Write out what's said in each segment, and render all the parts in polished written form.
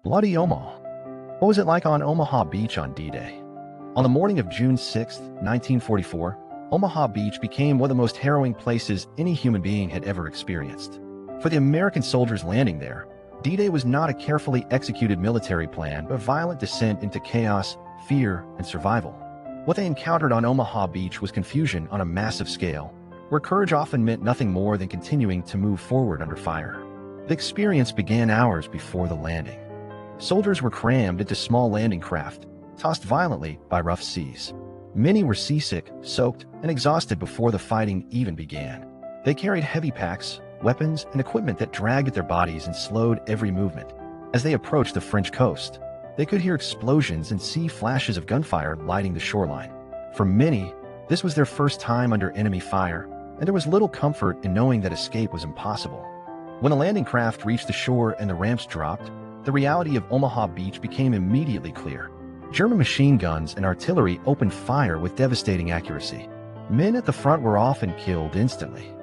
Bloody Omaha. What was it like on Omaha Beach on D-Day? On the morning of June 6, 1944, Omaha Beach became one of the most harrowing places any human being had ever experienced. For the American soldiers landing there, D-Day was not a carefully executed military plan, but a violent descent into chaos, fear, and survival. What they encountered on Omaha Beach was confusion on a massive scale, where courage often meant nothing more than continuing to move forward under fire. The experience began hours before the landing. Soldiers were crammed into small landing craft, tossed violently by rough seas. Many were seasick, soaked, and exhausted before the fighting even began. They carried heavy packs, weapons, and equipment that dragged at their bodies and slowed every movement. As they approached the French coast, they could hear explosions and see flashes of gunfire lighting the shoreline. For many, this was their first time under enemy fire, and there was little comfort in knowing that escape was impossible. When the landing craft reached the shore and the ramps dropped, the reality of Omaha Beach became immediately clear. German machine guns and artillery opened fire with devastating accuracy. Men at the front were often killed instantly.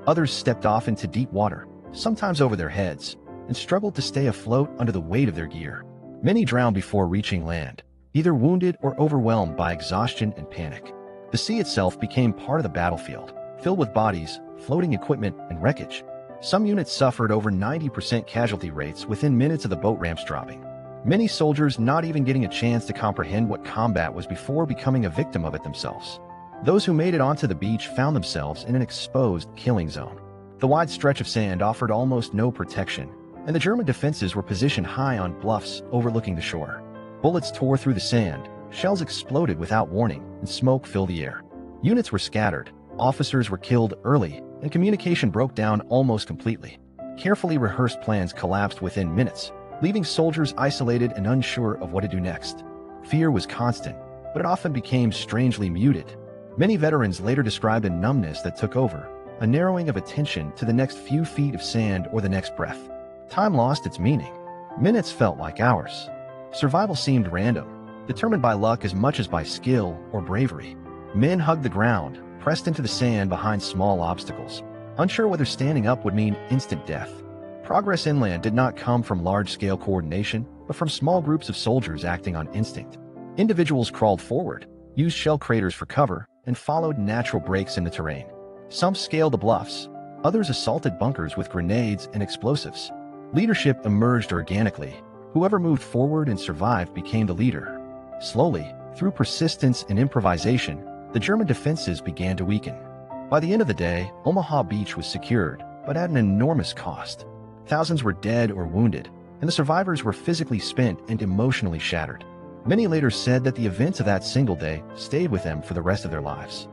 Others stepped off into deep water, sometimes over their heads, and struggled to stay afloat under the weight of their gear. Many drowned before reaching land, either wounded or overwhelmed by exhaustion and panic. The sea itself became part of the battlefield, filled with bodies, floating equipment, and wreckage. Some units suffered over 90% casualty rates within minutes of the boat ramps dropping. Many soldiers not even getting a chance to comprehend what combat was before becoming a victim of it themselves. Those who made it onto the beach found themselves in an exposed killing zone. The wide stretch of sand offered almost no protection, and the German defenses were positioned high on bluffs overlooking the shore. Bullets tore through the sand, shells exploded without warning, and smoke filled the air. Units were scattered, officers were killed early, and communication broke down almost completely. Carefully rehearsed plans collapsed within minutes, leaving soldiers isolated and unsure of what to do next. Fear was constant, but it often became strangely muted. Many veterans later described a numbness that took over, a narrowing of attention to the next few feet of sand or the next breath. Time lost its meaning. Minutes felt like hours. Survival seemed random, determined by luck as much as by skill or bravery. Men hugged the ground, pressed into the sand behind small obstacles, unsure whether standing up would mean instant death. Progress inland did not come from large-scale coordination, but from small groups of soldiers acting on instinct. Individuals crawled forward, used shell craters for cover, and followed natural breaks in the terrain. Some scaled the bluffs, others assaulted bunkers with grenades and explosives. Leadership emerged organically. Whoever moved forward and survived became the leader. Slowly, through persistence and improvisation, the German defenses began to weaken. By the end of the day, Omaha Beach was secured, but at an enormous cost. Thousands were dead or wounded, and the survivors were physically spent and emotionally shattered. Many later said that the events of that single day stayed with them for the rest of their lives.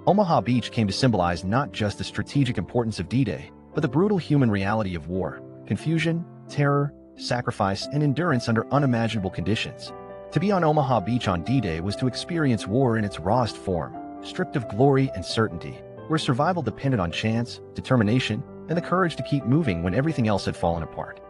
Omaha Beach came to symbolize not just the strategic importance of D-Day, but the brutal human reality of war: confusion, terror, sacrifice, and endurance under unimaginable conditions. To be on Omaha Beach on D-Day was to experience war in its rawest form, stripped of glory and certainty, where survival depended on chance, determination, and the courage to keep moving when everything else had fallen apart.